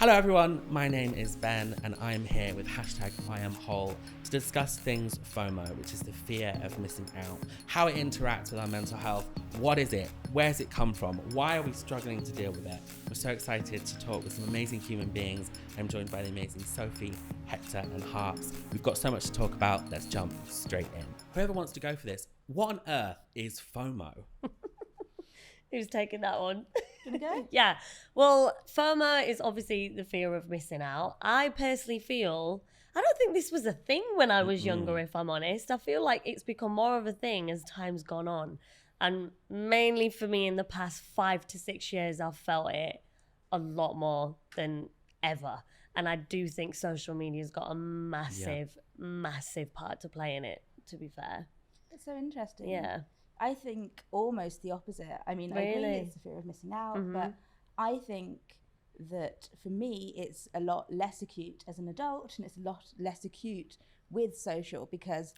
Hello everyone, my name is Ben and I am here with #IAMWHOLE to discuss things FOMO, which is the fear of missing out, how it interacts with our mental health, what is it, where does it come from, why are we struggling to deal with it. We're so excited to talk with some amazing human beings. I'm joined by the amazing Sophie, Hector and Harpz. We've got so much to talk about, let's jump straight in. Whoever wants to go for this, what on earth is FOMO? Who's taking that one? Gonna go? Yeah. Well, FOMO is obviously the fear of missing out. I personally feel, I don't think this was a thing when I was younger, if I'm honest. I feel like it's become more of a thing as time's gone on. And mainly for me in the past 5 to 6 years, I've felt it a lot more than ever. And I do think social media's got a massive part to play in it, to be fair. It's so interesting. Yeah. I think almost the opposite. I mean, I agree it's the fear of missing out, but I think that for me, it's a lot less acute as an adult and it's a lot less acute with social because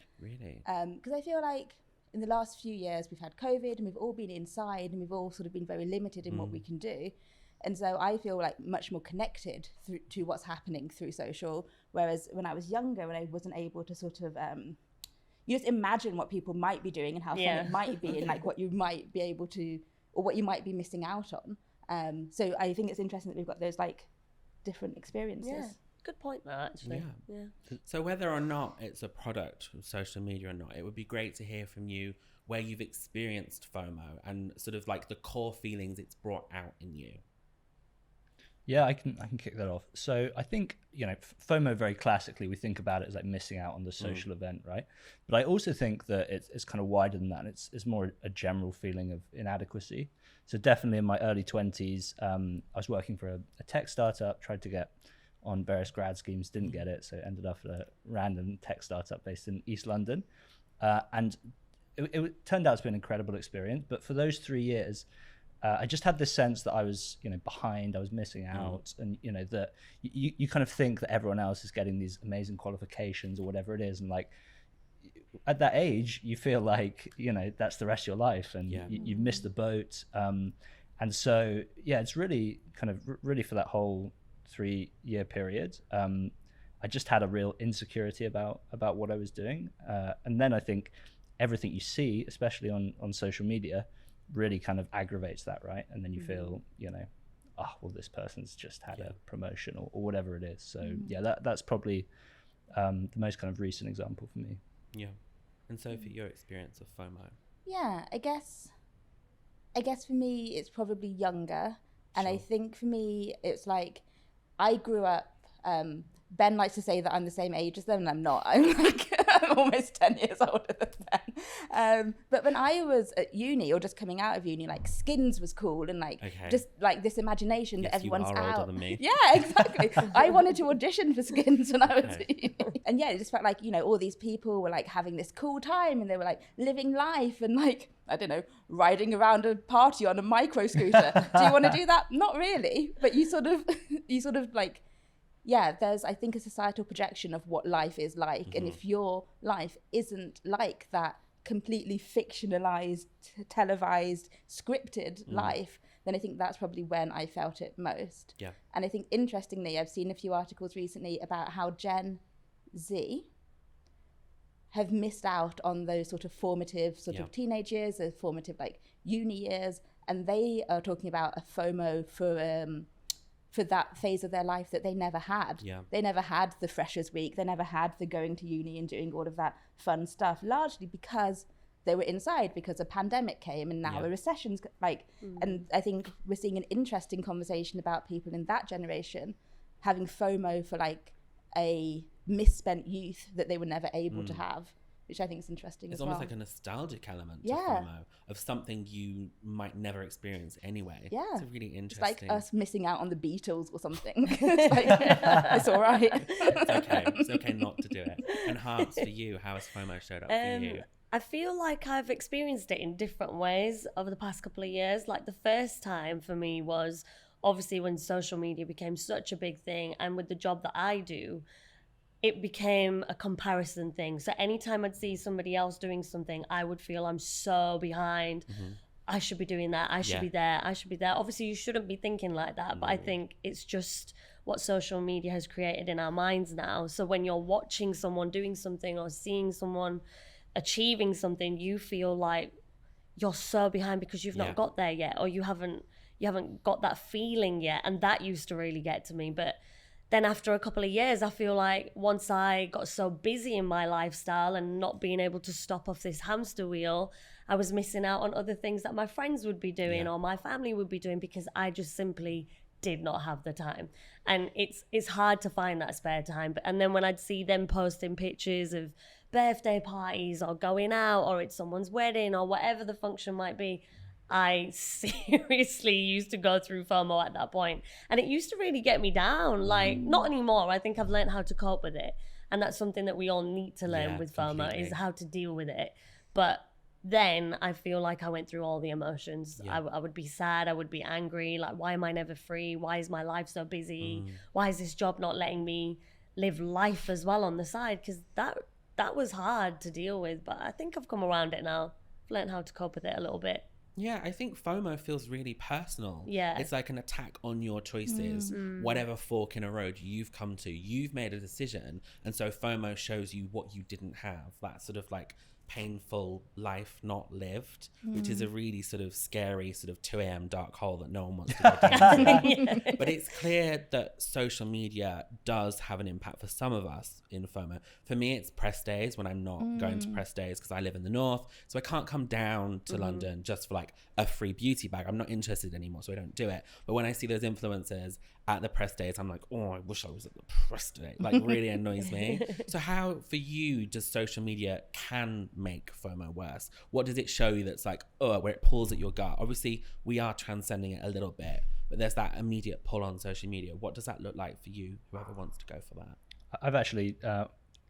I feel like in the last few years, we've had COVID and we've all been inside and we've all sort of been very limited in what we can do. And so I feel like much more connected to what's happening through social. Whereas when I was younger, when I wasn't able to sort of, you just imagine what people might be doing and how fun it might be and like what you might be able to, or what you might be missing out on. So I think it's interesting that we've got those like different experiences. Yeah. Good point, that actually. Yeah. So whether or not it's a product of social media or not, it would be great to hear from you where you've experienced FOMO and sort of like the core feelings it's brought out in you. Yeah, I can kick that off. So I think, FOMO very classically, we think about it as like missing out on the social event, right? But I also think that it's kind of wider than that. It's more a general feeling of inadequacy. So definitely in my early 20s, I was working for a tech startup, tried to get on various grad schemes, didn't get it. So ended up at a random tech startup based in East London. And it turned out to be an incredible experience. But for those 3 years, I just had this sense that I was, behind, I was missing out, and that you kind of think that everyone else is getting these amazing qualifications or whatever it is, and like at that age, you feel like that's the rest of your life, and you've missed the boat, and so it's really kind of really for that whole 3-year period, I just had a real insecurity about what I was doing, and then I think everything you see, especially on social media, really kind of aggravates that, right? And then you feel, this person's just had a promotion or whatever it is. So that's probably the most kind of recent example for me. Yeah. And Sophie, your experience of FOMO? Yeah, I guess for me, it's probably younger. And I think for me, it's like I grew up, Ben likes to say that I'm the same age as them, and I'm not. I'm almost 10 years older than Ben. But when I was at uni or just coming out of uni, like Skins was cool and just like this imagination that everyone's you are out. Older than me. Yeah, exactly. I wanted to audition for Skins when I was at uni. And it just felt like, all these people were like having this cool time and they were like living life and like, I don't know, riding around a party on a micro scooter. Do you want to do that? Not really. But you sort of like, there's, I think, a societal projection of what life is like. And if your life isn't like that completely fictionalized, televised, scripted life, then I think that's probably when I felt it most. Yeah. And I think, interestingly, I've seen a few articles recently about how Gen Z have missed out on those sort of formative sort of teenage years, those formative like uni years. And they are talking about a FOMO for that phase of their life that they never had. Yeah. They never had the freshers week. They never had the going to uni and doing all of that fun stuff, largely because they were inside because a pandemic came and now a recession's and I think we're seeing an interesting conversation about people in that generation having FOMO for like a misspent youth that they were never able to have, which I think is interesting as well. It's almost like a nostalgic element to FOMO of something you might never experience anyway. Yeah. It's really interesting. It's like us missing out on the Beatles or something. It's all right. It's okay not to do it. And Harpz, for you, how has FOMO showed up for you? I feel like I've experienced it in different ways over the past couple of years. Like the first time for me was obviously when social media became such a big thing, and with the job that I do, it became a comparison thing. So anytime I'd see somebody else doing something, I would feel I'm so behind. I should be doing that. I should be there. I should be there. Obviously, you shouldn't be thinking like that. But I think it's just what social media has created in our minds now. So when you're watching someone doing something or seeing someone achieving something, you feel like you're so behind because you've not got there yet, or you haven't got that feeling yet. And that used to really get to me. But then after a couple of years, I feel like once I got so busy in my lifestyle and not being able to stop off this hamster wheel, I was missing out on other things that my friends would be doing or my family would be doing, because I just simply did not have the time. And it's hard to find that spare time. And then when I'd see them posting pictures of birthday parties or going out, or it's someone's wedding or whatever the function might be, I seriously used to go through FOMO at that point. And it used to really get me down. Like, not anymore. I think I've learned how to cope with it. And that's something that we all need to learn with FOMO, is how to deal with it. But then I feel like I went through all the emotions. I would be sad, I would be angry, like, why am I never free? Why is my life so busy? Why is this job not letting me live life as well on the side? Because that was hard to deal with, but I think I've come around it now. I've learned how to cope with it a little bit. Yeah, I think FOMO feels really personal. Yeah. It's like an attack on your choices. Whatever fork in a road you've come to, you've made a decision. And so FOMO shows you what you didn't have. That sort of like painful life not lived, which is a really sort of scary sort of 2 a.m. dark hole that no one wants to go down to. But it's clear that social media does have an impact for some of us in FOMO. For me, it's press days when I'm not going to press days, because I live in the north, so I can't come down to London just for like a free beauty bag. I'm not interested anymore, so I don't do it. But when I see those influencers at the press days, I'm like, oh, I wish I was at the press day. Like, really annoys me. So how, for you, does social media can make FOMO worse? What does it show you that's like, oh, where it pulls at your gut? Obviously, we are transcending it a little bit, but there's that immediate pull on social media. What does that look like for you, whoever wants to go for that? I've actually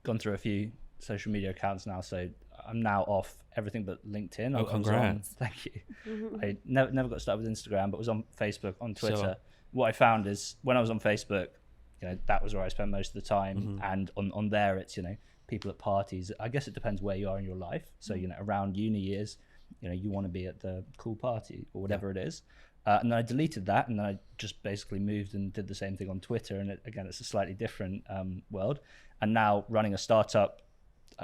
gone through a few social media accounts now, so I'm now off everything but LinkedIn. Oh, congrats. Thank you. I never got started with Instagram, but was on Facebook, on Twitter. Sure. What I found is when I was on Facebook, you know, that was where I spent most of the time. And on there, it's, you know, people at parties. I guess it depends where you are in your life. So, you know, around uni years, you know, you want to be at the cool party or whatever it is. And then I deleted that, and then I just basically moved and did the same thing on Twitter. And again, it's a slightly different world. And now running a startup,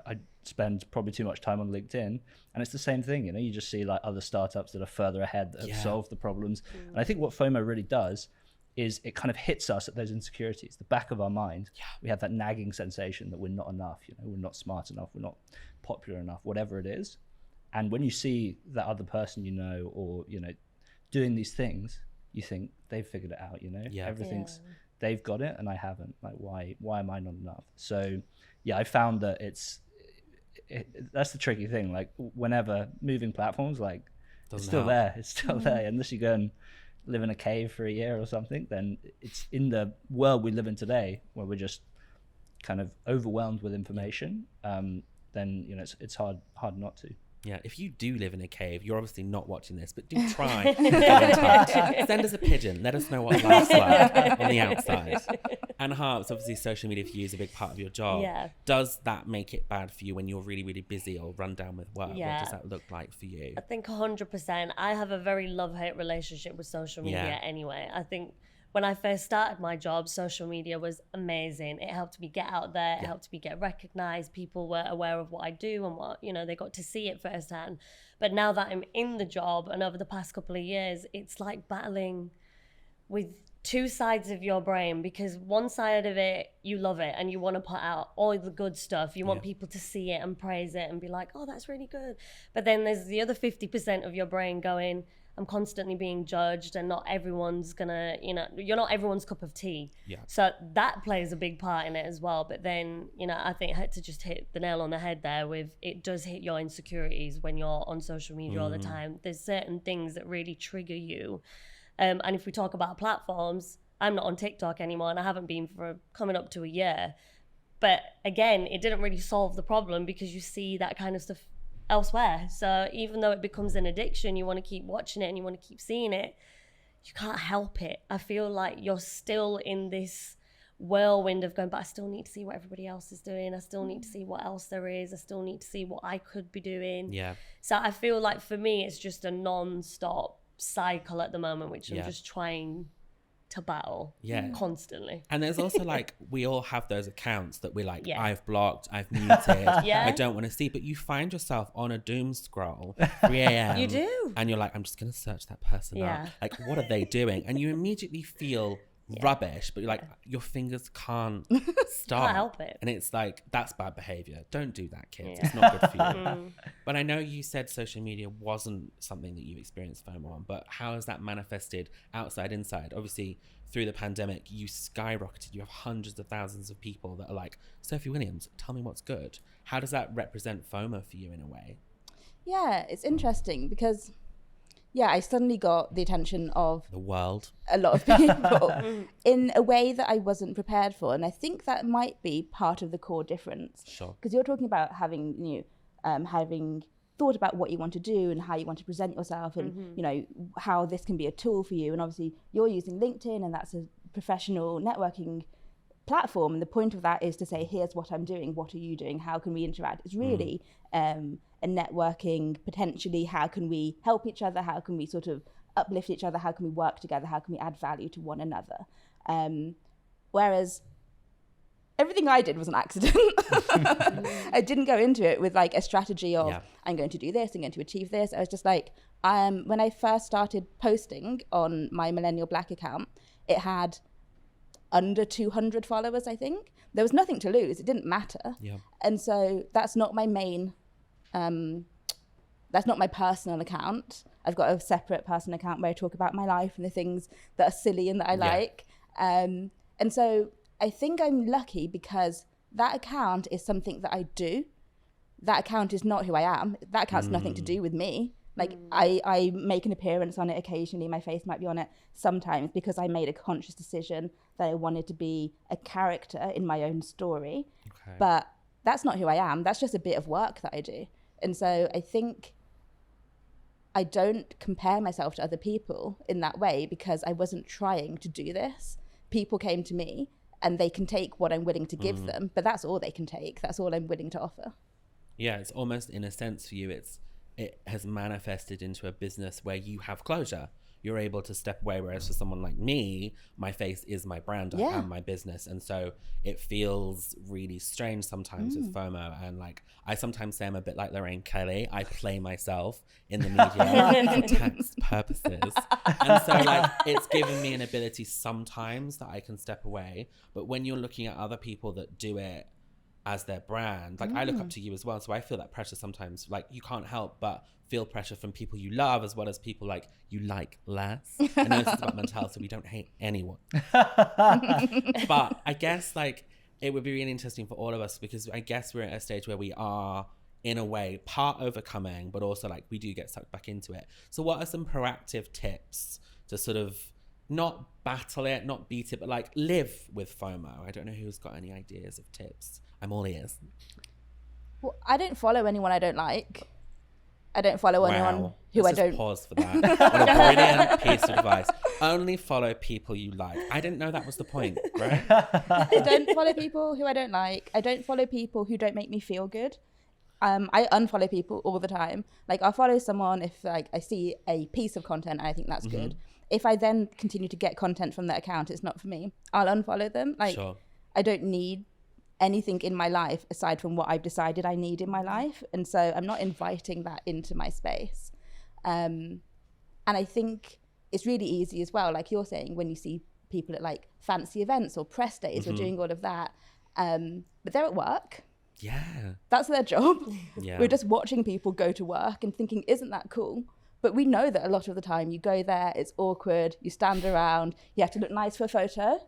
I spend probably too much time on LinkedIn, and it's the same thing. You know, you just see like other startups that are further ahead that have solved the problems. And I think what FOMO really does is it kind of hits us at those insecurities, the back of our mind. We have that nagging sensation that we're not enough, you know, we're not smart enough, we're not popular enough, whatever it is. And when you see that other person, you know, or, you know, doing these things, you think they've figured it out, you know, everything's, they've got it and I haven't. Like, why am I not enough? So yeah, I found that that's the tricky thing. Like, whenever moving platforms, like, it's still there, unless you go and live in a cave for a year or something, then it's in the world we live in today where we're just kind of overwhelmed with information. Then, you know, it's hard not to. Yeah, if you do live in a cave, you're obviously not watching this, but do try to get in touch. Send us a pigeon. Let us know what life's like on the outside. And Harpz, obviously social media for you is a big part of your job. Yeah. Does that make it bad for you when you're really, really busy or run down with work? Yeah. What does that look like for you? I think 100%. I have a very love-hate relationship with social media anyway. I think when I first started my job, social media was amazing. It helped me get out there. It helped me get recognized. People were aware of what I do and what, you know, they got to see it firsthand. But now that I'm in the job and over the past couple of years, it's like battling with two sides of your brain, because one side of it, you love it and you want to put out all the good stuff. You want people to see it and praise it and be like, oh, that's really good. But then there's the other 50% of your brain going, I'm constantly being judged and not everyone's gonna, you know, you're not everyone's cup of tea. Yeah. So that plays a big part in it as well. But then, you know, I think Hector just hit the nail on the head there with, it does hit your insecurities when you're on social media all the time. There's certain things that really trigger you. And if we talk about platforms, I'm not on TikTok anymore and I haven't been for coming up to a year. But again, it didn't really solve the problem because you see that kind of stuff elsewhere. So even though it becomes an addiction, you want to keep watching it and you want to keep seeing it, you can't help it. I feel like you're still in this whirlwind of going, but I still need to see what everybody else is doing. I still need to see what else there is. I still need to see what I could be doing. Yeah. So I feel like for me, it's just a non-stop cycle at the moment, which I'm just trying to battle. Yeah. Constantly. And there's also like, we all have those accounts that we're like, Yeah. I've blocked, I've muted, Yeah. I don't want to see. But you find yourself on a doom scroll, 3 a.m. You do. And you're like, I'm just going to search that person up. Like, what are they doing? And you immediately feel rubbish, but you're like, your fingers can't stop. Can't help it. And it's like, that's bad behavior. Don't do that, kids. It's not good for you. But I know you said social media wasn't something that you experienced FOMO on, but how has that manifested outside, inside? Obviously, through the pandemic, you skyrocketed. You have hundreds of thousands of people that are like, Sophie Williams, tell me what's good. How does that represent FOMO for you in a way? Yeah, it's interesting because, I suddenly got the attention of The world. a lot of people in a way that I wasn't prepared for. And I think that might be part of the core difference. Sure. Because you're talking about having thought about what you want to do and how you want to present yourself and, how this can be a tool for you. And obviously you're using LinkedIn, and that's a professional networking platform. And the point of that is to say, here's what I'm doing. What are you doing? How can we interact? It's really a networking, potentially, how can we help each other? How can we sort of uplift each other? How can we work together? How can we add value to one another? Whereas everything I did was an accident. I didn't go into it with like a strategy of, I'm going to do this, I'm going to achieve this. I was just like, when I first started posting on my Millennial Black account, it had under 200 followers, I think. There was nothing to lose. It didn't matter. Yeah. And so that's not my main, that's not my personal account. I've got a separate personal account where I talk about my life and the things that are silly and that I like. And so I think I'm lucky because that account is something that I do. That account is not who I am. That account's nothing to do with me. Like I make an appearance on it occasionally. My face might be on it sometimes because I made a conscious decision that I wanted to be a character in my own story. Okay. But that's not who I am. That's just a bit of work that I do. And so I think I don't compare myself to other people in that way because I wasn't trying to do this. People came to me and they can take what I'm willing to give them, but that's all they can take. That's all I'm willing to offer. Yeah, it's almost, in a sense for you, it has manifested into a business where you have closure. You're able to step away, whereas for someone like me, my face is my brand. I am my business. And so it feels really strange sometimes with FOMO. And like, I sometimes say I'm a bit like Lorraine Kelly. I play myself in the media for tax purposes. And so like, it's given me an ability sometimes that I can step away. But when you're looking at other people that do it as their brand, like I look up to you as well, so I feel that pressure sometimes. Like, you can't help but feel pressure from people you love as well as people like you like less. I know this is about mental health, so we don't hate anyone. But I guess like it would be really interesting for all of us, because I guess we're at a stage where we are in a way part overcoming, but also like we do get sucked back into it. So what are some proactive tips to sort of not battle it, not beat it, but like live with FOMO? I don't know who's got any ideas of tips. I'm all ears. Well, I don't follow anyone I don't like. I don't follow anyone who Let's I just don't. Pause for that. What a brilliant piece of advice. Only follow people you like. I didn't know that was the point, right? I don't follow people who I don't like. I don't follow people who don't make me feel good. I unfollow people all the time. Like, I'll follow someone if like I see a piece of content and I think that's good. If I then continue to get content from that account, it's not for me. I'll unfollow them. Like, I don't need anything in my life aside from what I've decided I need in my life. And so I'm not inviting that into my space. And I think it's really easy as well, like you're saying, when you see people at like fancy events or press days or doing all of that, but they're at work. Yeah. That's their job. Yeah. We're just watching people go to work and thinking, isn't that cool? But we know that a lot of the time you go there, it's awkward, you stand around, you have to look nice for a photo,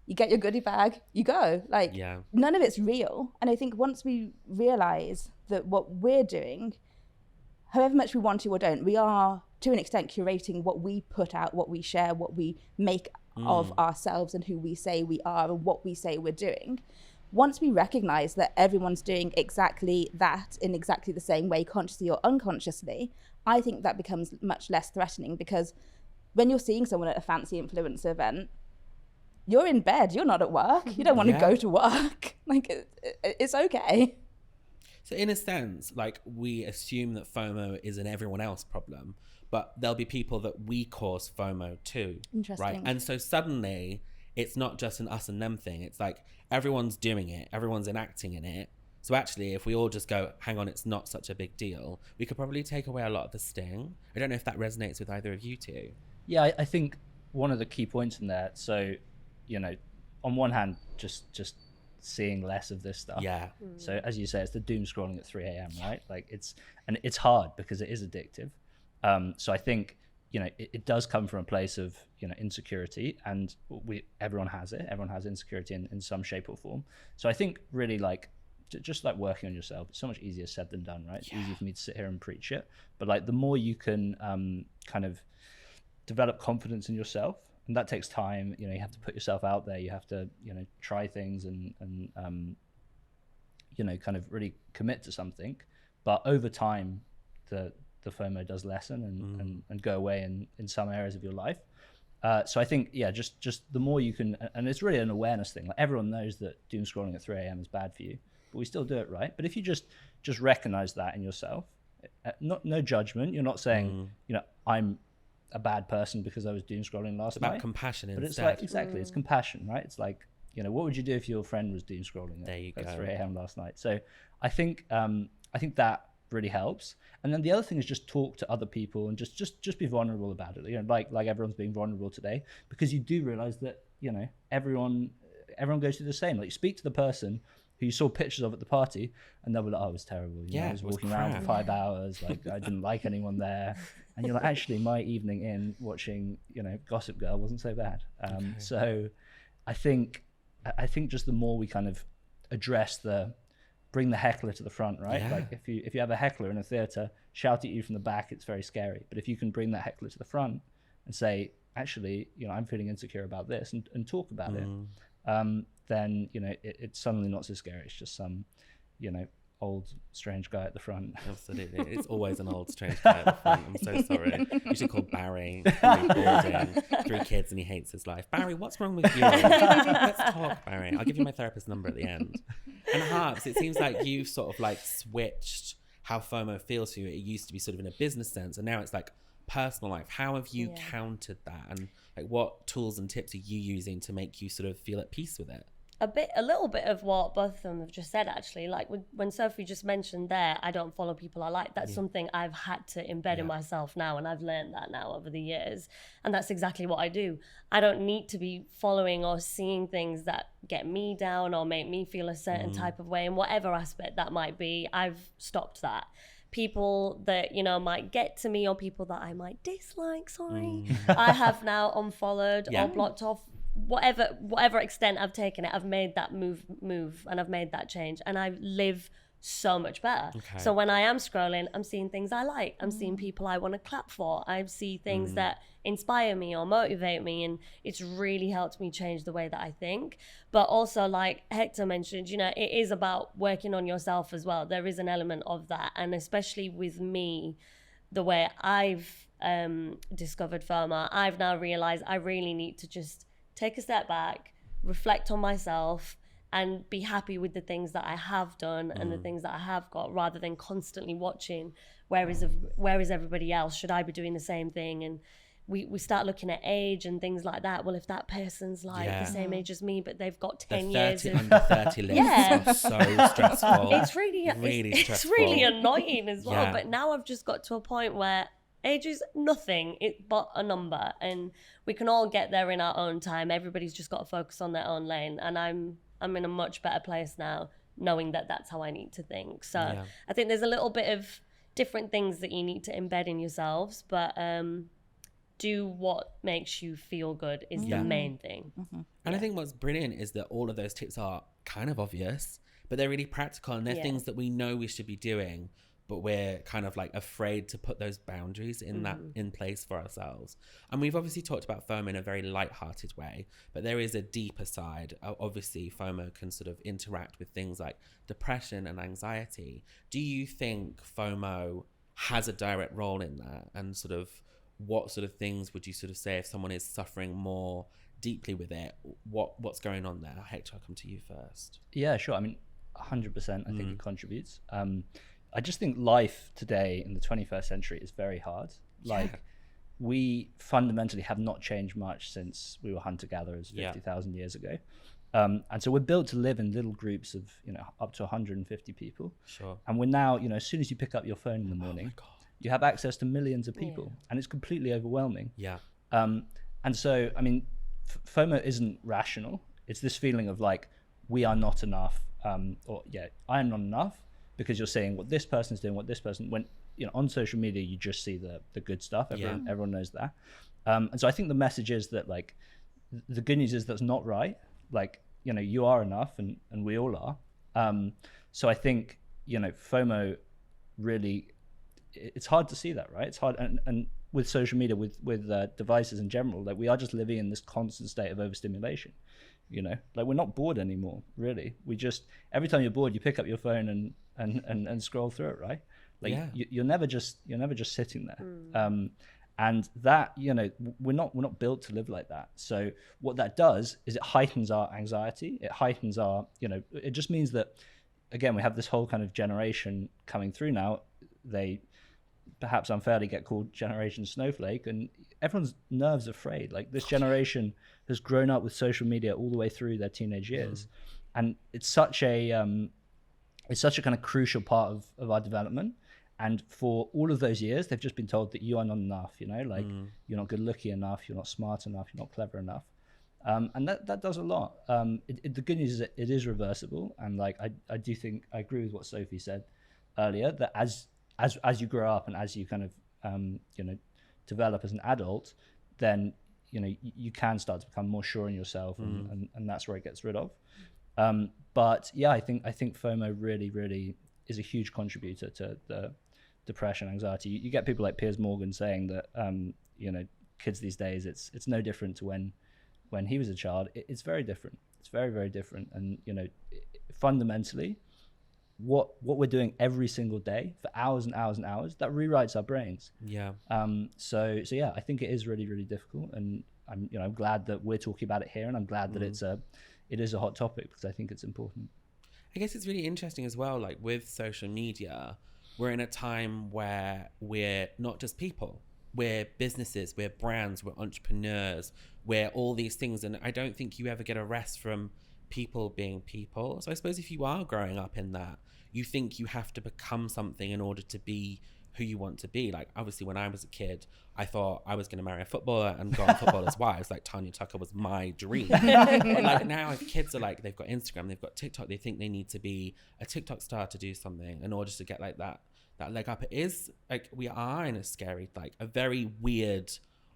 you get your goodie bag, you go. Like, none of it's real. And I think once we realize that what we're doing, however much we want to or don't, we are, to an extent, curating what we put out, what we share, what we make of ourselves and who we say we are and what we say we're doing. Once we recognize that everyone's doing exactly that in exactly the same way, consciously or unconsciously, I think that becomes much less threatening, because when you're seeing someone at a fancy influencer event, you're in bed, you're not at work. You don't want to go to work. Like, it's okay. So in a sense, like, we assume that FOMO is an everyone else problem, but there'll be people that we cause FOMO to. Interesting. Right? And so suddenly it's not just an us and them thing. It's like everyone's doing it, everyone's enacting in it. So actually, if we all just go, hang on, it's not such a big deal, we could probably take away a lot of the sting. I don't know if that resonates with either of you two. Yeah, I think one of the key points in there, so, you know, on one hand, just seeing less of this stuff. Yeah. So as you say, it's the doom scrolling at 3 a.m., right? Like it's hard because it is addictive. So I think, you know, it does come from a place of, you know, insecurity, and everyone has it. Everyone has insecurity in some shape or form. So I think really like, just like working on yourself, it's so much easier said than done, right? It's easy for me to sit here and preach it, but like the more you can kind of develop confidence in yourself, and that takes time. You know, you have to put yourself out there, you have to, you know, try things and you know, kind of really commit to something. But over time, the FOMO does lessen and go away in some areas of your life. So I think, yeah, just the more you can, and it's really an awareness thing. Like everyone knows that doom scrolling at 3 a.m. is bad for you, but we still do it, right? But if you just recognize that in yourself, no judgment. You're not saying, you know, I'm a bad person because I was doom scrolling last night. It's about compassion but instead. It's like, exactly, it's compassion, right? It's like, you know, what would you do if your friend was doom scrolling at 3 a.m. last night? So I think that really helps. And then the other thing is just talk to other people and just be vulnerable about it. You know, like everyone's being vulnerable today, because you do realize that, you know, everyone goes through the same. Like, you speak to the person who you saw pictures of at the party, and they'll be like, oh, it was terrible. You know, I was walking around for 5 hours, like I didn't like anyone there. And you're like, actually, my evening in watching, you know, Gossip Girl wasn't so bad. So I think just the more we kind of address bring the heckler to the front, right? Yeah. Like if you have a heckler in a theater shout at you from the back, it's very scary. But if you can bring that heckler to the front and say, actually, you know, I'm feeling insecure about this, and talk about it, then, you know, it's suddenly not so scary. It's just some, you know, old strange guy at the front. Absolutely. It's always an old strange guy at the front. I'm so sorry. You should call Barry. Really boring. 3 kids and he hates his life. Barry, what's wrong with you? Let's talk, Barry. I'll give you my therapist number at the end. And Harpz, it seems like you've sort of like switched how FOMO feels to you. It used to be sort of in a business sense, and now it's like personal life. How have you countered that? And like, what tools and tips are you using to make you sort of feel at peace with it? A little bit of what both of them have just said, actually. Like when Sophie just mentioned there, I don't follow people I like. That's something I've had to embed in myself now, and I've learned that now over the years. And that's exactly what I do. I don't need to be following or seeing things that get me down or make me feel a certain type of way, in whatever aspect that might be. I've stopped that. People that, you know, might get to me, or people that I might dislike, I have now unfollowed or blocked off. Whatever extent I've taken it, I've made that move and I've made that change, and I live so much better. So when I am scrolling, I'm seeing things I like, I'm seeing people I want to clap for, I see things that inspire me or motivate me, and it's really helped me change the way that I think. But also, like Hector mentioned, you know, it is about working on yourself as well. There is an element of that, and especially with me, the way I've discovered FOMO, I've now realized I really need to just take a step back, reflect on myself, and be happy with the things that I have done and the things that I have got, rather than constantly watching where is everybody else? Should I be doing the same thing? And we start looking at age and things like that. Well, if that person's like the same age as me, but they've got 10 years of under 30 lists are so stressful. It's really stressful. It's really annoying as well. But now I've just got to a point where age is nothing but a number, and we can all get there in our own time. Everybody's just got to focus on their own lane, and I'm in a much better place now, knowing that that's how I need to think. So I think there's a little bit of different things that you need to embed in yourselves, but do what makes you feel good is the main thing. And I think what's brilliant is that all of those tips are kind of obvious, but they're really practical, and they're things that we know we should be doing, but we're kind of like afraid to put those boundaries in place for ourselves. And we've obviously talked about FOMO in a very lighthearted way, but there is a deeper side. Obviously, FOMO can sort of interact with things like depression and anxiety. Do you think FOMO has a direct role in that? And sort of what sort of things would you sort of say if someone is suffering more deeply with it? What's going on there? Hector, I'll come to you first. Yeah, sure. I mean, 100% I think it contributes. I just think life today in the 21st century is very hard. Like we fundamentally have not changed much since we were hunter-gatherers 50,000 years ago. And so we're built to live in little groups of, up to 150 people. Sure. And we're now, as soon as you pick up your phone in the morning, you have access to millions of people, and it's completely overwhelming. Yeah. And so, I mean, FOMO isn't rational. It's this feeling of like, we are not enough, I am not enough, because you're saying what this person's doing, what this person, when, on social media, you just see the good stuff. Everyone knows that. And so I think the message is that, like, the good news is that's not right. Like, you are enough, and we all are. So I think, FOMO really, it's hard to see that, right? It's hard. And with social media, with devices in general, like, we are just living in this constant state of overstimulation. Like, we're not bored anymore, really. We just, every time you're bored, you pick up your phone and scroll through it, right? Like, you're never just sitting there. And that, we're not built to live like that. So what that does is it heightens our anxiety. It heightens our, it just means that, again, we have this whole kind of generation coming through now. They perhaps unfairly get called Generation Snowflake, and everyone's nerves are frayed. Like, this generation has grown up with social media all the way through their teenage years. And it's such a kind of crucial part of our development. And for all of those years, they've just been told that you are not enough, like, you're not good looking enough, you're not smart enough, you're not clever enough. And that does a lot. The good news is that it is reversible. And like, I do think I agree with what Sophie said earlier, that as you grow up and as you kind of, develop as an adult, then, you can start to become more sure in yourself, and that's where it gets rid of. But yeah, I think FOMO really, really is a huge contributor to the depression, anxiety. You get people like Piers Morgan saying that, kids these days, it's no different to when he was a child. It's very different. It's very, very different. And, fundamentally, what we're doing every single day for hours and hours and hours, that rewrites our brains. Yeah. So yeah, I think it is really, really difficult. And I'm glad that we're talking about it here, and I'm glad that it is a hot topic, because I think it's important. I guess it's really interesting as well, like, with social media, we're in a time where we're not just people, we're businesses, we're brands, we're entrepreneurs, we're all these things. And I don't think you ever get a rest from people being people. So I suppose if you are growing up in that, you think you have to become something in order to be who you want to be. Like, obviously, when I was a kid, I thought I was going to marry a footballer and go on footballers' wives. Like, Tanya Tucker was my dream. But like, now, if kids are like, they've got Instagram, they've got TikTok, they think they need to be a TikTok star to do something in order to get like that leg up. It is like, we are in a scary, like, a very weird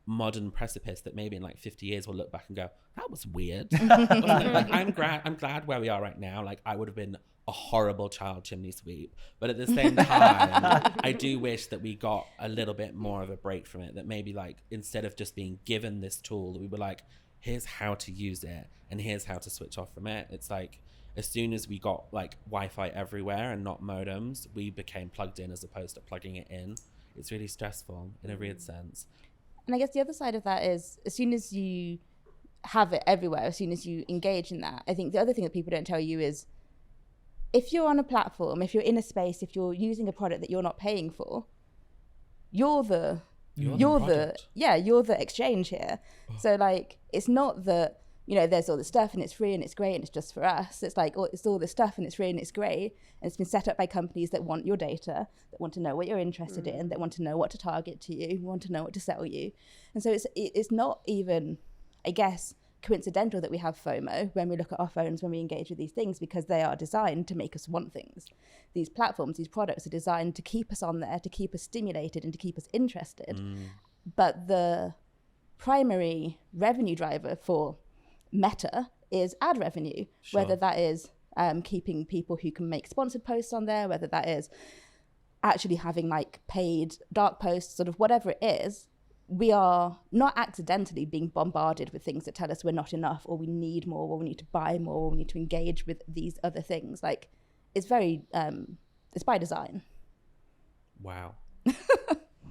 modern precipice that maybe in like 50 years we'll look back and go, that was weird. Like, I'm glad where we are right now. Like, I would have been a horrible child chimney sweep, but at the same time, I do wish that we got a little bit more of a break from it, that maybe, like, instead of just being given this tool, that we were like, here's how to use it and here's how to switch off from it. It's like, as soon as we got like Wi-Fi everywhere and not modems, we became plugged in as opposed to plugging it in. It's really stressful in a weird sense. And I guess the other side of that is, as soon as you have it everywhere, as soon as you engage in that, I think the other thing that people don't tell you is, if you're on a platform, if you're in a space, if you're using a product that you're not paying for, you're the exchange here. So like, it's not that, there's all this stuff and it's free and it's great and it's just for us. It's like, it's all this stuff and it's free and it's great, and it's been set up by companies that want your data, that want to know what you're interested in, that want to know what to target to you, want to know what to sell you. And so it's not even, I guess, coincidental that we have FOMO when we look at our phones, when we engage with these things, because they are designed to make us want things. These platforms, these products are designed to keep us on there, to keep us stimulated and to keep us interested. But the primary revenue driver for Meta is ad revenue, whether that is keeping people who can make sponsored posts on there, whether that is actually having like paid dark posts, sort of whatever it is. We are not accidentally being bombarded with things that tell us we're not enough, or we need more, or we need to buy more, or we need to engage with these other things. Like, it's very, it's by design. Wow.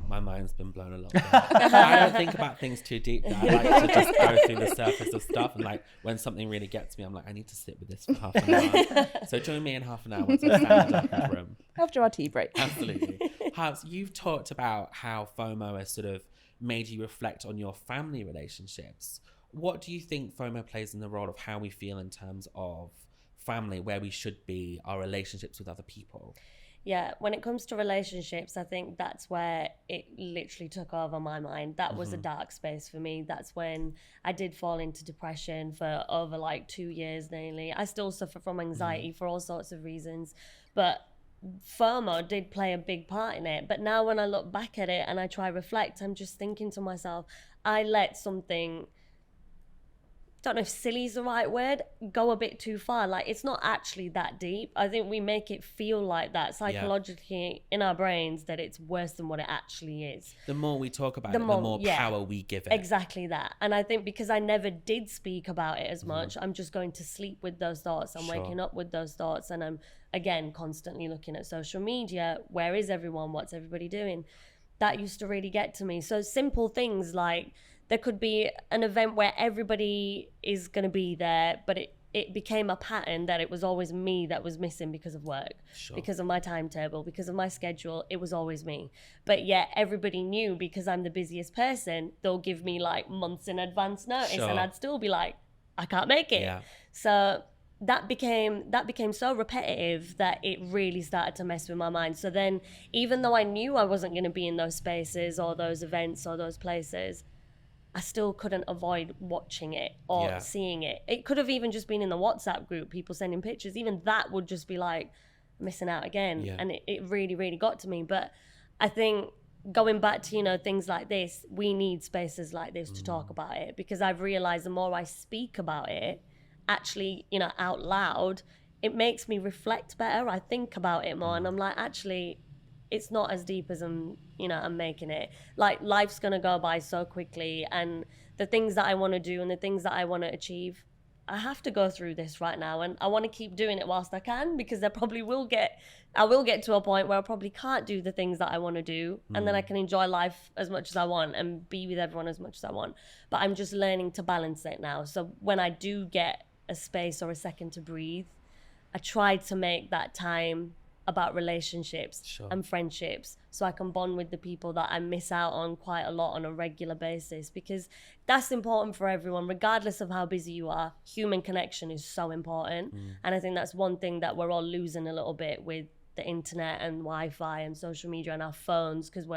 My mind's been blown a lot. I don't think about things too deep. I like to just go through the surface of stuff. And like, when something really gets me, I'm like, I need to sit with this for half an hour. So join me in half an hour once I stand in the dark room. After our tea break. Absolutely. Harpz, you've talked about how FOMO has sort of made you reflect on your family relationships. What do you think FOMO plays in the role of how we feel in terms of family, where we should be, our relationships with other people? Yeah, when it comes to relationships, I think that's where it literally took over my mind. That was a dark space for me. That's when I did fall into depression for over like 2 years nearly. I still suffer from anxiety for all sorts of reasons, but FOMO did play a big part in it. But now when I look back at it and I try reflect, I'm just thinking to myself, I let something, don't know if silly is the right word, go a bit too far. Like, it's not actually that deep. I think we make it feel like that psychologically in our brains, that it's worse than what it actually is. The more we talk about it, the more power we give it. Exactly that. And I think because I never did speak about it as much, I'm just going to sleep with those thoughts. I'm waking up with those thoughts, and I'm, again, constantly looking at social media. Where is everyone? What's everybody doing? That used to really get to me. So simple things like, there could be an event where everybody is going to be there, but it became a pattern that it was always me that was missing because of work, because of my timetable, because of my schedule. It was always me. But yet everybody knew, because I'm the busiest person, they'll give me like months in advance notice, and I'd still be like, I can't make it. So that became so repetitive that it really started to mess with my mind. So then, even though I knew I wasn't going to be in those spaces or those events or those places, I still couldn't avoid watching it or seeing it. It could have even just been in the WhatsApp group, people sending pictures. Even that would just be like, missing out again. And it really, really got to me. But I think going back to, you know, things like this, we need spaces like this to talk about it, because I've realized the more I speak about it, actually, you know, out loud, it makes me reflect better. I think about it more, and I'm like, actually, it's not as deep as I'm making it. Like, life's gonna go by so quickly, and the things that I want to do and the things that I want to achieve, I have to go through this right now, and I want to keep doing it whilst I can, because I will get to a point where I probably can't do the things that I want to do, and then I can enjoy life as much as I want and be with everyone as much as I want. But I'm just learning to balance it now. So when I do get a space or a second to breathe, I try to make that time about relationships and friendships, so I can bond with the people that I miss out on quite a lot on a regular basis, because that's important for everyone, regardless of how busy you are. Human connection is so important. And I think that's one thing that we're all losing a little bit with the internet and Wi-Fi and social media and our phones, because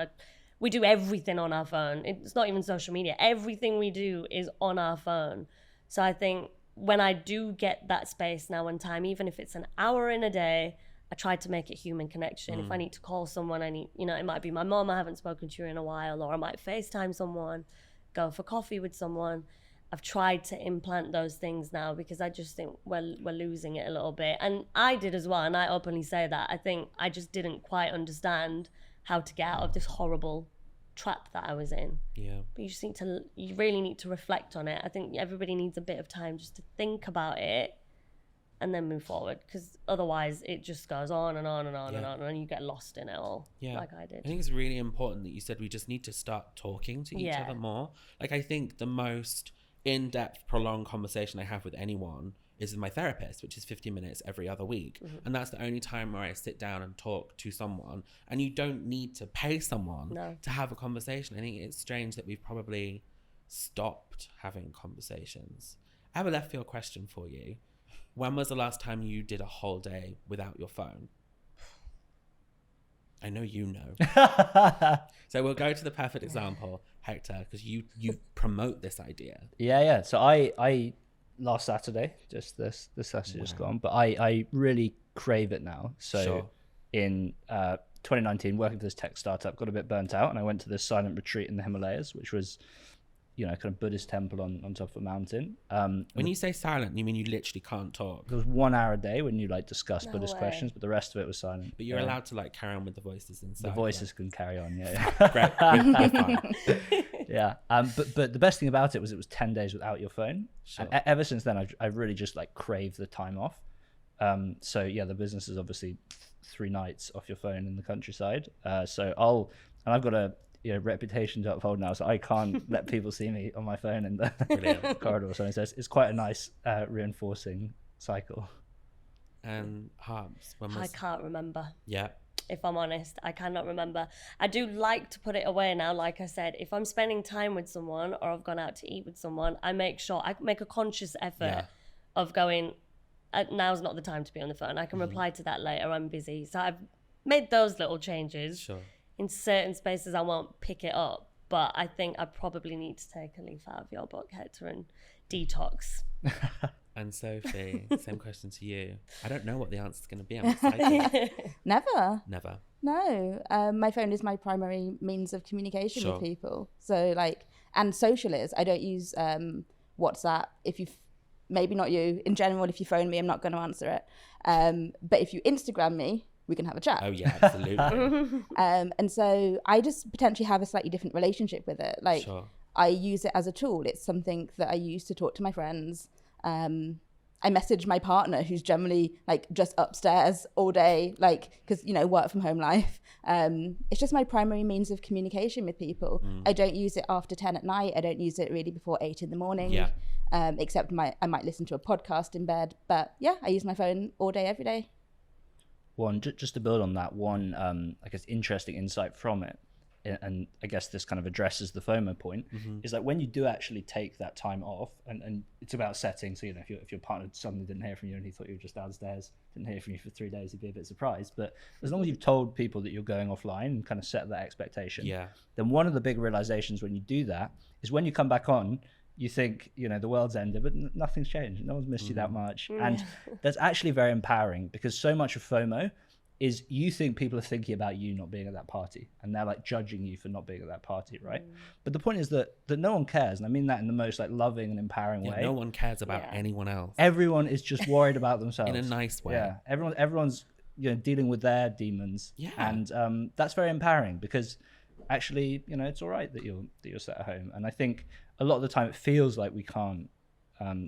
we do everything on our phone. It's not even social media. Everything we do is on our phone. So I think when I do get that space now and time, even if it's an hour in a day, I try to make it human connection. If I need to call someone, it might be my mom I haven't spoken to in a while, or I might FaceTime someone, go for coffee with someone. I've tried to implant those things now, because I just think we're losing it a little bit. And I did as well, and I openly say that. I think I just didn't quite understand how to get out of this horrible trap that I was in. But you really need to reflect on it. I think everybody needs a bit of time just to think about it, and then move forward, because otherwise it just goes on and on and on and on, and you get lost in it all, like I did. I think it's really important that you said we just need to start talking to each other more. Like, I think the most in-depth, prolonged conversation I have with anyone is with my therapist, which is 50 minutes every other week. And that's the only time where I sit down and talk to someone, and you don't need to pay someone to have a conversation. I think it's strange that we've probably stopped having conversations. I have a left field question for you. When was the last time you did a whole day without your phone? I know you know. So we'll go to the perfect example, Hector, because you promote this idea. Yeah. So I last Saturday, just this Saturday just gone, but I really crave it now. So in 2019, working for this tech startup, got a bit burnt out, and I went to this silent retreat in the Himalayas, which was, you know, kind of Buddhist temple on top of a mountain. When you say silent, you mean you literally can't talk? There was 1 hour a day when you like discuss Buddhist questions, but the rest of it was silent. But you're allowed to like carry on with the voices inside. The voices can carry on, yeah. Great, we're fine. Yeah. But the best thing about it was 10 days without your phone. And ever since then, I've really just like craved the time off. So yeah, the business is obviously 3 nights off your phone in the countryside. So I've got a reputation to uphold now, so I can't let people see me on my phone in the corridor or something. So it's quite a nice reinforcing cycle. And Harpz, I can't remember. Yeah. if I'm honest. I cannot remember. I do like to put it away now. Like I said, if I'm spending time with someone or I've gone out to eat with someone, I make a conscious effort of going, now's not the time to be on the phone. I can reply to that later. I'm busy. So I've made those little changes. Sure. In certain spaces, I won't pick it up. But I think I probably need to take a leaf out of your book, Hector, and detox. And Sophie, same question to you. I don't know what the answer's going to be. I'm excited. Never. No. My phone is my primary means of communication Sure. with people. So like, and social is, I don't use WhatsApp. If you, maybe not you, in general, if you phone me, I'm not going to answer it. But if you Instagram me, we can have a chat. Oh yeah, absolutely. And so I just potentially have a slightly different relationship with it. Like Sure. I use it as a tool. It's something that I use to talk to my friends. I message my partner, who's generally like just upstairs all day, like, because, you know, work from home life. It's just my primary means of communication with people. I don't use it after 10 at night. I don't use it really before 8 in the morning. Yeah. Except I might listen to a podcast in bed. But yeah, I use my phone all day, every day. Just to build on that, I guess, interesting insight from it, and I guess this kind of addresses the FOMO point, is like when you do actually take that time off, and it's about setting, so, you know, if your partner suddenly didn't hear from you and he thought you were just downstairs, didn't hear from you for 3 days, he'd be a bit surprised. But as long as you've told people that you're going offline and kind of set that expectation, then one of the big realizations when you do that is when you come back on, you think, you know, the world's ended, but nothing's changed. No one's missed you that much. And that's actually very empowering, because so much of FOMO is you think people are thinking about you not being at that party, and they're like judging you for not being at that party, right? But the point is that no one cares, and I mean that in the most like loving and empowering way. No one cares about anyone else. Everyone is just worried about themselves. In a nice way. Yeah, everyone's, you know, dealing with their demons. Yeah. And that's very empowering, because actually, you know, it's all right that you're sat at home. And I think a lot of the time it feels like we can't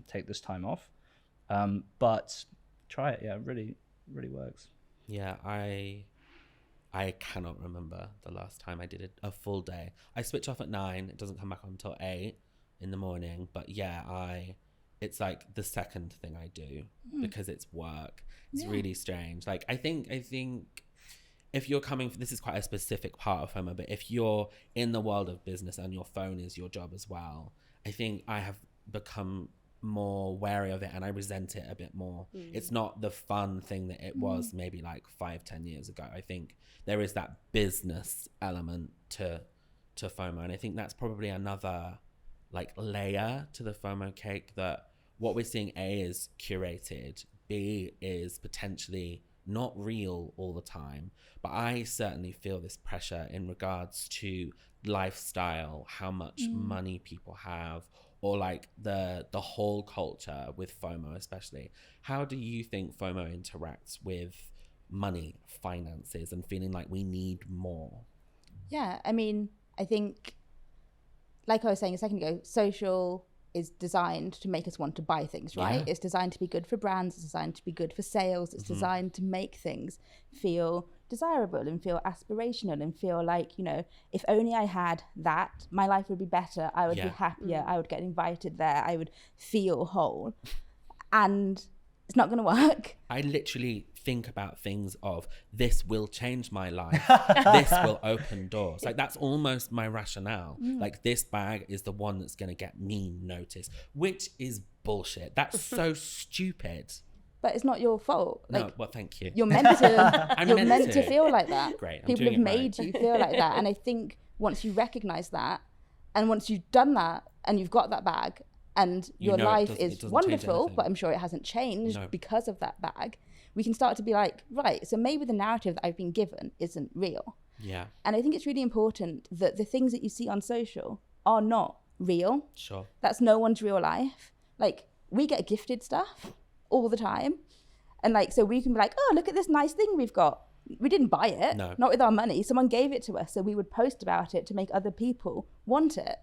take this time off, but try it. Yeah, it really works. Yeah, I cannot remember the last time I did a full day. I switch off at 9. It doesn't come back on until 8 in the morning. But yeah, it's like the second thing I do because it's work. It's really strange. Like I think if you're coming, this is quite a specific part of FOMO, but if you're in the world of business and your phone is your job as well, I think I have become more wary of it, and I resent it a bit more. It's not the fun thing that it was maybe like 5-10 years ago. I think there is that business element to FOMO, and I think that's probably another like layer to the FOMO cake, that what we're seeing, A, is curated, B, is potentially not real all the time. But I certainly feel this pressure in regards to lifestyle, how much money people have, or like the whole culture with FOMO especially. How do you think FOMO interacts with money, finances, and feeling like we need more? Yeah, I mean, I think, like I was saying a second ago, social is designed to make us want to buy things, right? It's designed to be good for brands, it's designed to be good for sales, it's designed to make things feel desirable and feel aspirational and feel like, you know, if only I had that, my life would be better, I would be happier, I would get invited there, I would feel whole. And it's not going to work. I literally think about things of, this will change my life. This will open doors. Like that's almost my rationale. Like this bag is the one that's going to get me noticed, which is bullshit. That's so stupid. But it's not your fault. No, like, well, thank you. You're meant to. You're meant to feel like that. Great. I'm People doing have it made right. you feel like that, and I think once you recognise that, and once you've done that, and you've got that bag, and your life is doesn't change wonderful, anything. but I'm sure it hasn't changed because of that bag. We can start to be like, right, so maybe the narrative that I've been given isn't real. Yeah. And I think it's really important that the things that you see on social are not real. Sure. That's no one's real life. Like, we get gifted stuff all the time. And like, so we can be like, oh, look at this nice thing we've got. We didn't buy it, not with our money. Someone gave it to us. So we would post about it to make other people want it.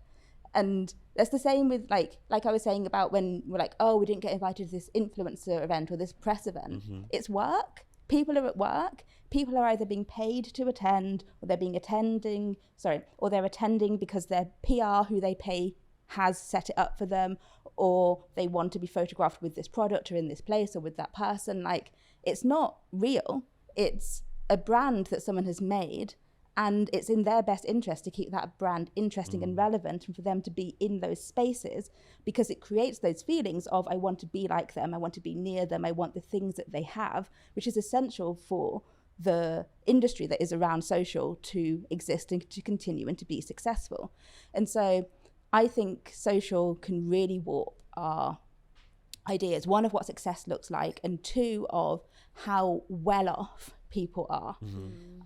And that's the same with like I was saying about when we're like, oh, we didn't get invited to this influencer event or this press event. It's work. People are at work. People are either being paid to attend, or they're attending because their PR, who they pay, has set it up for them, or they want to be photographed with this product or in this place or with that person. Like, it's not real. It's a brand that someone has made, and it's in their best interest to keep that brand interesting and relevant, and for them to be in those spaces, because it creates those feelings of, I want to be like them, I want to be near them, I want the things that they have, which is essential for the industry that is around social to exist and to continue and to be successful. And so I think social can really warp our ideas, one, of what success looks like, and two, of how well off people are.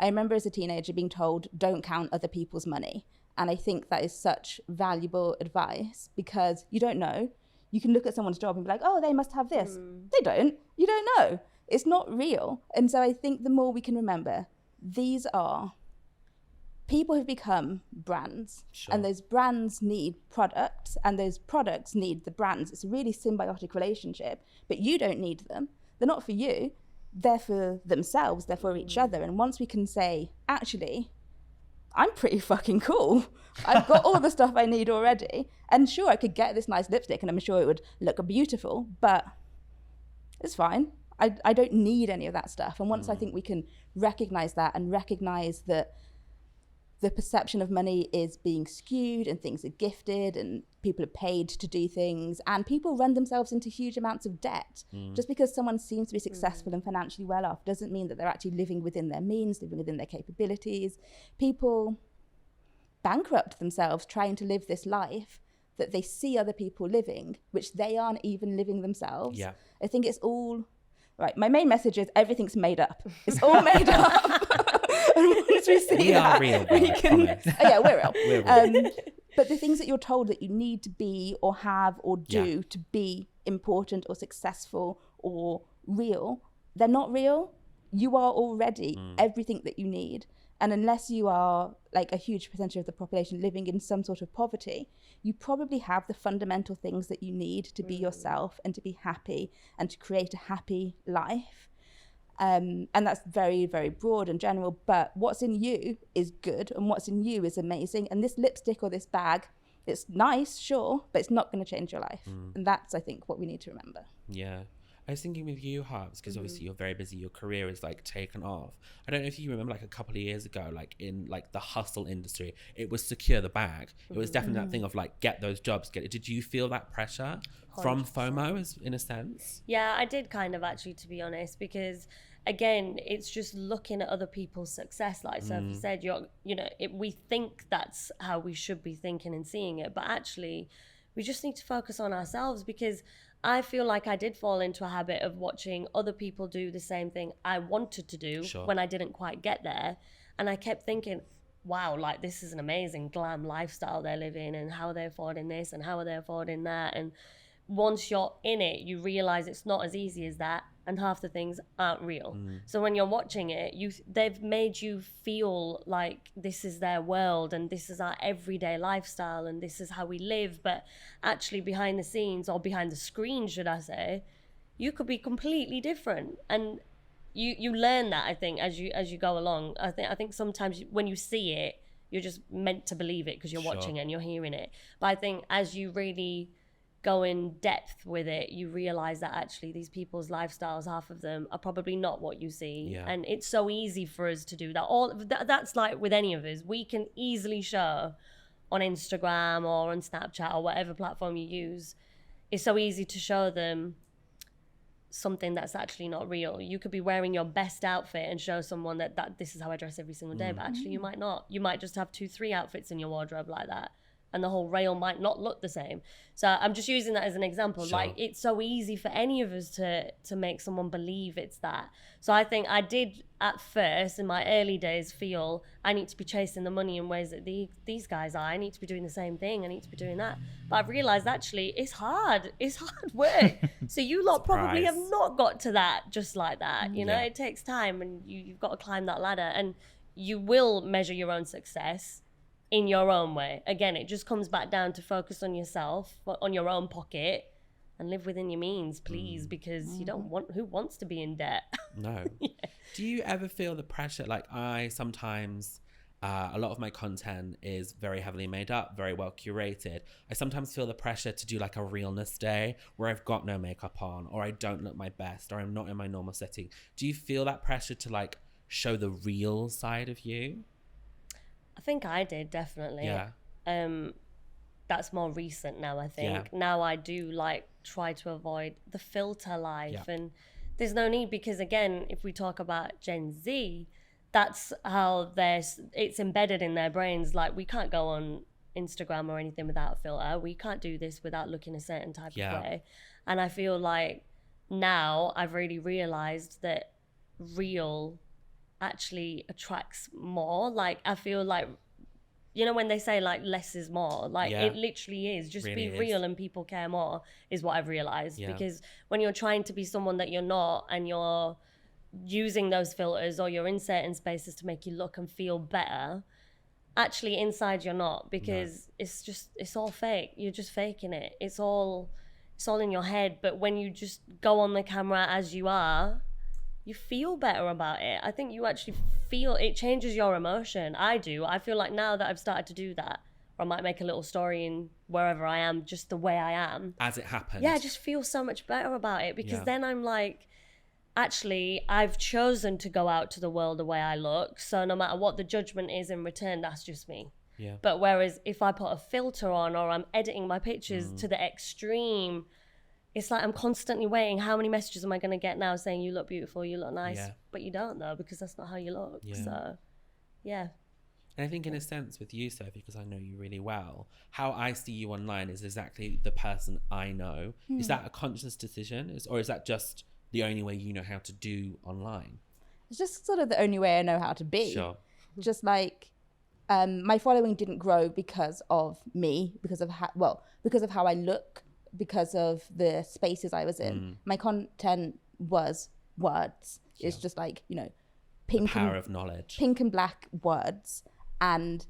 I remember as a teenager being told, don't count other people's money. And I think that is such valuable advice, because you don't know. You can look at someone's job and be like, oh, they must have this. They don't. You don't know. It's not real. And so I think the more we can remember, these are people who've become brands, and those brands need products, and those products need the brands. It's a really symbiotic relationship, but you don't need them. They're not for you. They're for themselves, they're for each other. And once we can say, actually, I'm pretty fucking cool. I've got all the stuff I need already. And sure, I could get this nice lipstick and I'm sure it would look beautiful, but it's fine. I don't need any of that stuff. And once I think we can recognize that, and recognize that the perception of money is being skewed, and things are gifted, and people are paid to do things, and people run themselves into huge amounts of debt. Just because someone seems to be successful and financially well off doesn't mean that they're actually living within their means, living within their capabilities. People bankrupt themselves trying to live this life that they see other people living, which they aren't even living themselves. I think it's all right. My main message is everything's made up. It's all made up. And once we see that, we can. Oh, yeah, we're real. We're real. But the things that you're told that you need to be or have or do to be important or successful or real, they're not real. You are already everything that you need. And unless you are like a huge percentage of the population living in some sort of poverty, you probably have the fundamental things that you need to be yourself and to be happy and to create a happy life. And that's very, very broad and general, but what's in you is good, and what's in you is amazing. And this lipstick or this bag, it's nice, sure, but it's not going to change your life. And that's, I think, what we need to remember. Yeah. I was thinking with you, Harpz, because obviously you're very busy, your career is like taken off. I don't know if you remember like a couple of years ago, like in like the hustle industry, it was secure the bag. It was definitely that thing of like, get those jobs, get it. Did you feel that pressure from FOMO in a sense? Yeah, I did kind of actually, to be honest, because again, it's just looking at other people's success. Like Sophie said, we think that's how we should be thinking and seeing it, but actually we just need to focus on ourselves, because I feel like I did fall into a habit of watching other people do the same thing I wanted to do when I didn't quite get there. And I kept thinking, wow, like this is an amazing glam lifestyle they're living, and how are they affording this and how are they affording that? And once you're in it, you realize it's not as easy as that, and half the things aren't real. So when you're watching it, they've made you feel like this is their world and this is our everyday lifestyle and this is how we live. But actually behind the scenes, or behind the screen, should I say, you could be completely different. And you learn that, I think, as you go along. I think sometimes when you see it, you're just meant to believe it because you're watching it and you're hearing it. But I think as you really go in depth with it, you realize that actually these people's lifestyles, half of them are probably not what you see. And it's so easy for us to do that. That's like with any of us, we can easily show on Instagram or on Snapchat or whatever platform you use, it's so easy to show them something that's actually not real. You could be wearing your best outfit and show someone that this is how I dress every single day, but actually you might not. You might just have 2-3 outfits in your wardrobe like that, and the whole rail might not look the same. So I'm just using that as an example. Like, it's so easy for any of us to make someone believe it's that. So I think I did at first, in my early days, feel I need to be chasing the money in ways that these guys are. I need to be doing the same thing. I need to be doing that. But I've realized actually it's hard. It's hard work. So you lot probably have not got to that just like that. You know, it takes time, and you've got to climb that ladder, and you will measure your own success in your own way. Again, it just comes back down to focus on yourself, on your own pocket, and live within your means, please, because you don't want, who wants to be in debt? No. Do you ever feel the pressure? Like, I sometimes, a lot of my content is very heavily made up, very well curated. I sometimes feel the pressure to do like a realness day where I've got no makeup on, or I don't look my best, or I'm not in my normal setting. Do you feel that pressure to like show the real side of you? I think I did, definitely. Yeah. That's more recent now, I think. Yeah. Now I do like try to avoid the filter life, Yeah. and there's no need, because again, if we talk about Gen Z, that's how it's embedded in their brains. Like, we can't go on Instagram or anything without a filter. We can't do this without looking a certain type Yeah. of way. And I feel like now I've really realized that real actually attracts more. Like, I feel like, you know, when they say like less is more, like Yeah. it literally is. Just Really be real is. and people care more, is what I've realized. Yeah. Because when you're trying to be someone that you're not, and you're using those filters, or you're in certain spaces to make you look and feel better, actually inside you're not, because it's all fake. You're just faking it. It's all in your head. But when you just go on the camera as you are, you feel better about it. I think you actually feel it changes your emotion. I do. I feel like now that I've started to do that, or I might make a little story in wherever I am, just the way I am. As it happens. Yeah, I just feel so much better about it, because Yeah. then I'm like, actually, I've chosen to go out to the world the way I look. So no matter what the judgment is in return, that's just me. Yeah. But whereas if I put a filter on, or I'm editing my pictures to the extreme, it's like I'm constantly waiting. How many messages am I going to get now saying you look beautiful, you look nice? Yeah. But you don't, though, because that's not how you look. Yeah. So, yeah. And I think in a sense with you, Sophie, because I know you really well, how I see you online is exactly the person I know. Is that a conscious decision? Or is that just the only way you know how to do online? It's just sort of the only way I know how to be. Sure. Just like, my following didn't grow because of me, because of how I look, because of the spaces I was in. My content was words. It's just like, you know, The power of knowledge. pink and black words. And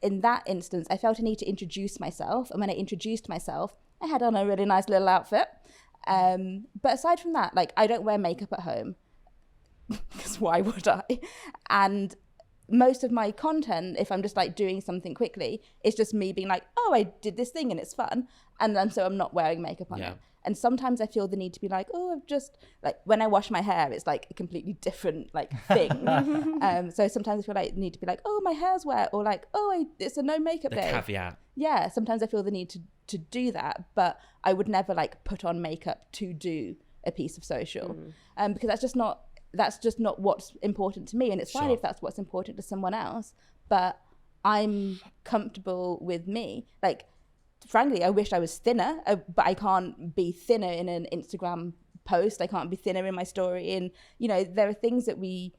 in that instance, I felt a need to introduce myself. And when I introduced myself, I had on a really nice little outfit. But aside from that, like, I don't wear makeup at home, because why would I? And most of my content, if I'm just like doing something quickly, it's just me being like, oh, I did this thing and it's fun. And then so I'm not wearing makeup on it. And sometimes I feel the need to be like, oh, I've just, like, when I wash my hair, it's like a completely different like thing. So sometimes I feel like the need to be like, oh, my hair's wet, or like, oh, it's a no makeup The day. caveat. Yeah, sometimes I feel the need to do that, but I would never like put on makeup to do a piece of social, because that's just not what's important to me. And it's fine if that's what's important to someone else, but I'm comfortable with me. Like, frankly, I wish I was thinner, but I can't be thinner in an Instagram post. I can't be thinner in my story. And, you know, there are things that we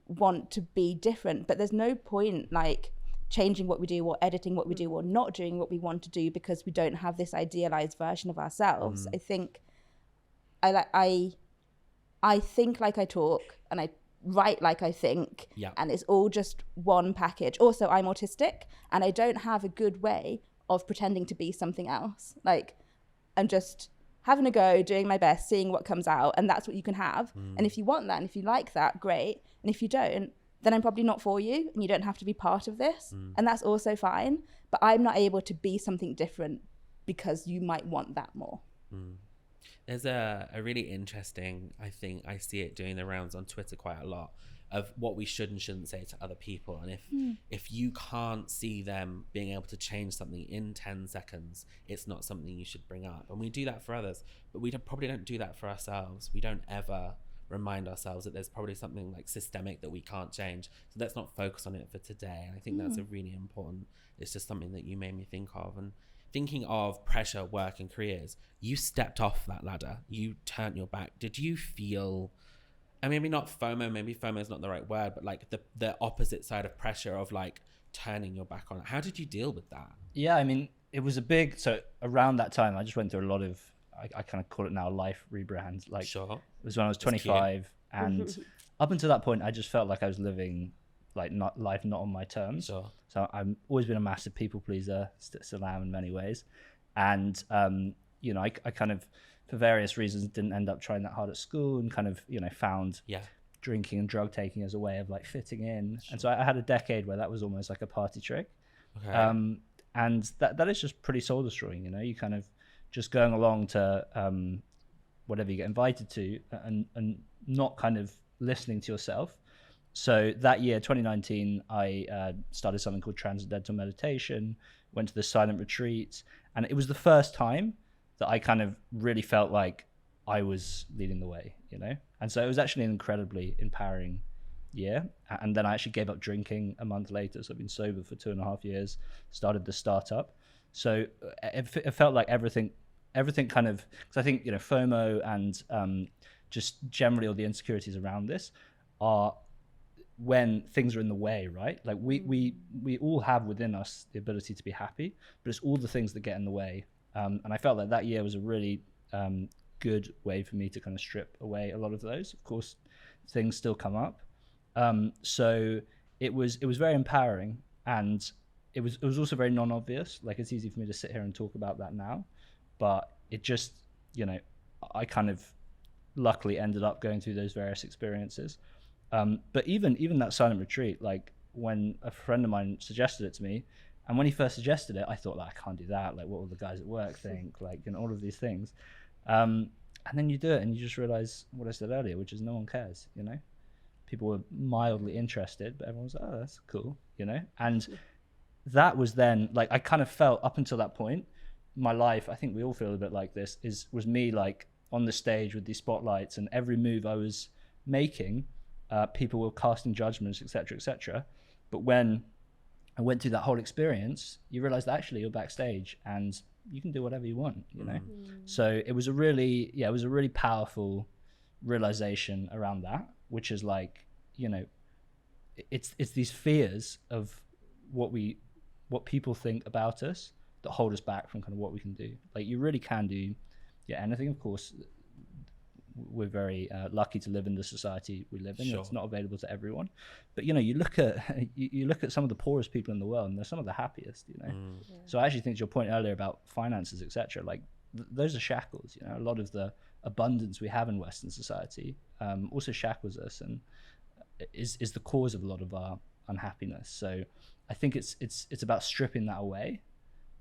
want to be different, but there's no point like changing what we do, or editing what we do, or not doing what we want to do because we don't have this idealized version of ourselves. I think I think like I talk, and I write like I think, and it's all just one package. Also, I'm autistic, and I don't have a good way of pretending to be something else. Like, I'm just having a go, doing my best, seeing what comes out, and that's what you can have. And if you want that, and if you like that, great. And if you don't, then I'm probably not for you, and you don't have to be part of this. And that's also fine. But I'm not able to be something different because you might want that more. There's a really interesting, I think I see it doing the rounds on Twitter quite a lot, of what we should and shouldn't say to other people. And if you can't see them being able to change something in 10 seconds, it's not something you should bring up. And we do that for others, but we probably don't do that for ourselves. We don't ever remind ourselves that there's probably something like systemic that we can't change. So let's not focus on it for today. And I think that's a really important, it's just something that you made me think of. And thinking of pressure, work and careers, you stepped off that ladder, you turned your back. Did you feel, and maybe not FOMO, maybe FOMO is not the right word, but like the opposite side of pressure of like turning your back on it? How did you deal with that? Yeah, I mean, it was a big, so around that time, I just went through a lot of, I kind of call it now life rebrand. Like, it was when I was 25, and up until that point, I just felt like I was living like life not on my terms. So I've always been a massive people pleaser, still am in many ways. And, you know, I kind of, for various reasons, didn't end up trying that hard at school, and kind of, you know, found drinking and drug taking as a way of like fitting in. And so I had a decade where that was almost like a party trick. And that is just pretty soul destroying, you know, you kind of just going along to whatever you get invited to, and not kind of listening to yourself. So that year, 2019, I started something called Transcendental Meditation, went to the silent retreat, and it was the first time that I kind of really felt like I was leading the way, you know? And so it was actually an incredibly empowering year. And then I actually gave up drinking a month later. So I've been sober for 2.5 years, started the startup. So it felt like everything kind of, because I think, you know, FOMO and just generally all the insecurities around this are when things are in the way, right? Like we all have within us the ability to be happy, but it's all the things that get in the way. And I felt like that year was a really good way for me to kind of strip away a lot of those. Of course, things still come up. So it was very empowering, and it was also very non-obvious. Like, it's easy for me to sit here and talk about that now, but it just, you know, I kind of luckily ended up going through those various experiences. But even that silent retreat, like when a friend of mine suggested it to me, and when he first suggested it, I thought, like, I can't do that. Like, what will the guys at work think? Like, you know, all of these things. And then you do it and you just realize what I said earlier, which is no one cares, you know? People were mildly interested, but everyone's like, oh, that's cool, you know? And that was then, like, I kind of felt up until that point, my life, I think we all feel a bit like this, was me, like, on the stage with these spotlights, and every move I was making, people were casting judgments, etc., etc. But when I went through that whole experience, you realize that actually you're backstage and you can do whatever you want, you know? So it was a really powerful realization around that, which is like, you know, it's these fears of what people think about us that hold us back from kind of what we can do. Like, you really can do anything. Of course, we're very lucky to live in the society we live in. Sure. It's not available to everyone, but you know, you look at some of the poorest people in the world, and they're some of the happiest, you know. Yeah. So I actually think to your point earlier about finances, etc., like those are shackles, you know. A lot of the abundance we have in Western society also shackles us, and is the cause of a lot of our unhappiness. So I think it's about stripping that away.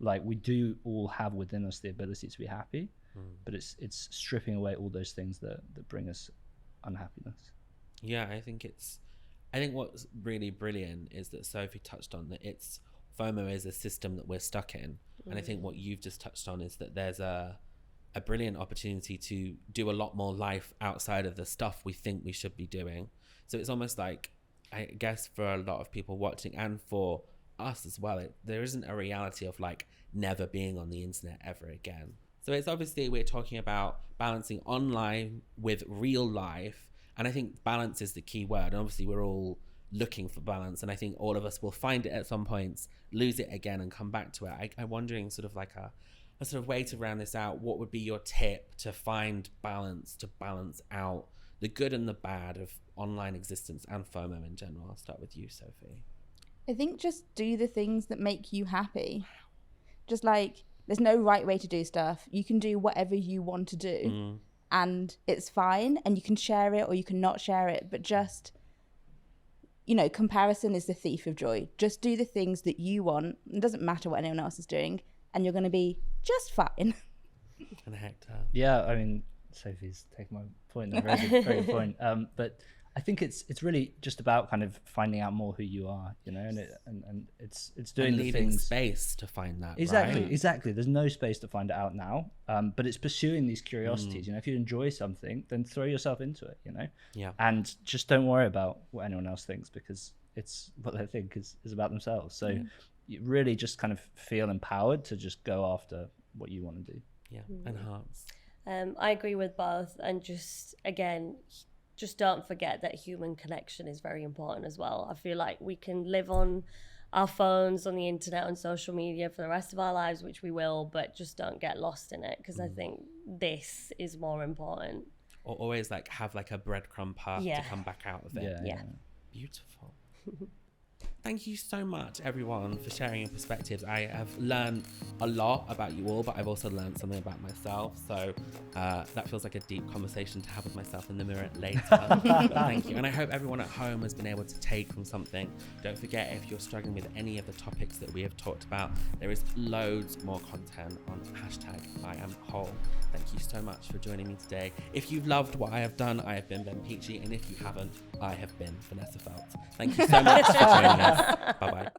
Like, we do all have within us the ability to be happy, but it's stripping away all those things that bring us unhappiness. Yeah, I think what's really brilliant is that Sophie touched on that FOMO is a system that we're stuck in. And I think what you've just touched on is that there's a brilliant opportunity to do a lot more life outside of the stuff we think we should be doing. So it's almost like, I guess for a lot of people watching, and for us as well, there isn't a reality of like never being on the internet ever again. So it's obviously, we're talking about balancing online with real life, and I think balance is the key word. And obviously we're all looking for balance, and I think all of us will find it at some points, lose it again, and come back to it. I'm wondering, sort of like a sort of way to round this out, what would be your tip to find balance, to balance out the good and the bad of online existence and FOMO in general? I'll start with you, Sophie. I think just do the things that make you happy. Just like, there's no right way to do stuff. You can do whatever you want to do, and it's fine, and you can share it or you can not share it, but just, you know, comparison is the thief of joy. Just do the things that you want. It doesn't matter what anyone else is doing, and you're going to be just fine. And Hector. Yeah, I mean, Sophie's taken my point. Very good point. But I think it's really just about kind of finding out more who you are, you know, and it's doing and the leaving things. Space to find that. Exactly. There's no space to find it out now. But it's pursuing these curiosities. You know, if you enjoy something, then throw yourself into it, you know. Yeah. And just don't worry about what anyone else thinks, because it's what they think is about themselves. So you really just kind of feel empowered to just go after what you want to do. Yeah. And Harpz. I agree with both, and just don't forget that human connection is very important as well. I feel like we can live on our phones, on the internet, on social media for the rest of our lives, which we will, but just don't get lost in it, because I think this is more important. Or always like have like a breadcrumb path to come back out of it. Yeah. Beautiful. thank you so much, everyone, for sharing your perspectives. I have learned a lot about you all, but I've also learned something about myself. So that feels like a deep conversation to have with myself in the mirror later. But thank you. And I hope everyone at home has been able to take from something. Don't forget, if you're struggling with any of the topics that we have talked about, there is loads more content on #IAMWHOLE. Thank you so much for joining me today. If you've loved what I have done, I have been Ben Pechey, and if you haven't, I have been Vanessa Feltz. Thank you so much for joining us. Bye-bye.